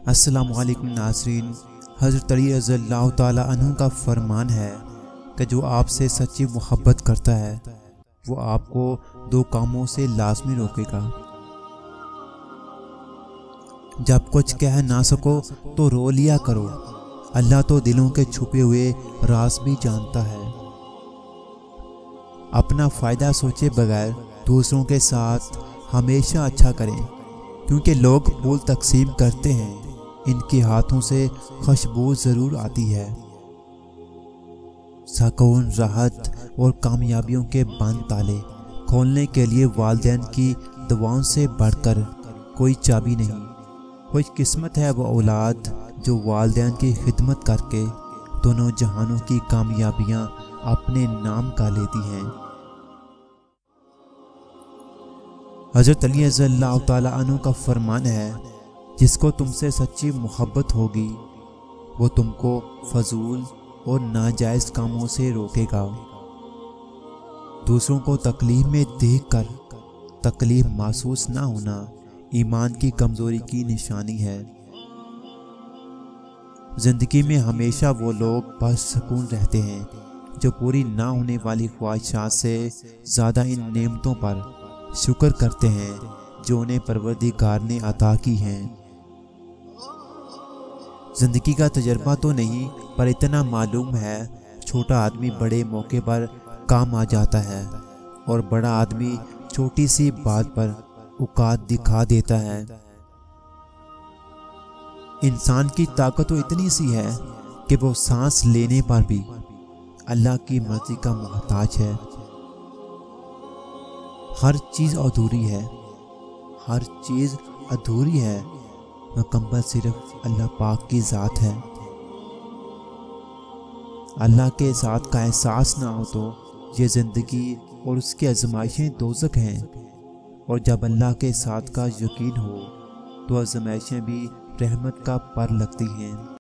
अस्सलामु अलैकुम नाज़रीन। हज़रत अली रज़ी अल्लाह ताला अन्हु का फरमान है कि जो आपसे सच्ची मोहब्बत करता है वो आपको दो कामों से लाज़मी रोकेगा। जब कुछ कह ना सको तो रो लिया करो, अल्लाह तो दिलों के छुपे हुए राज भी जानता है। अपना फ़ायदा सोचे बगैर दूसरों के साथ हमेशा अच्छा करें, क्योंकि लोग फूल तकसीम करते हैं, इनके हाथों से खुशबू ज़रूर आती है। सुकून, राहत और कामयाबियों के बंद ताले खोलने के लिए वालिदैन की दुआओं से बढ़कर कोई चाबी नहीं। खुशकिस्मत है वो औलाद जो वालिदैन की खिदमत करके दोनों जहानों की कामयाबियां अपने नाम का लेती हैं। हज़रत अली रज़ी अल्लाह ताला अन्हु का फरमान है, जिसको तुमसे सच्ची मोहब्बत होगी वो तुमको फजूल और नाजायज़ कामों से रोकेगा। दूसरों को तकलीफ में देखकर तकलीफ महसूस ना होना ईमान की कमज़ोरी की निशानी है। ज़िंदगी में हमेशा वो लोग बसकून रहते हैं जो पूरी ना होने वाली ख्वाहिशात से ज़्यादा इन नेमतों पर शुक्र करते हैं जो उन्हें परवरदिगार ने अता की हैं। ज़िंदगी का तजर्बा तो नहीं, पर इतना मालूम है छोटा आदमी बड़े मौके पर काम आ जाता है और बड़ा आदमी छोटी सी बात पर औकात दिखा देता है। इंसान की ताकत तो इतनी सी है कि वो सांस लेने पर भी अल्लाह की मर्जी का मोहताज है। हर चीज़ अधूरी है, हर चीज़ अधूरी है, मुकम्मल सिर्फ अल्लाह पाक की ज़ात है। अल्लाह के साथ का एहसास ना हो तो ये ज़िंदगी और उसकी आजमाइशें दोज़ख हैं, और जब अल्लाह के साथ का यकीन हो तो आजमाइशें भी रहमत का पर लगती हैं।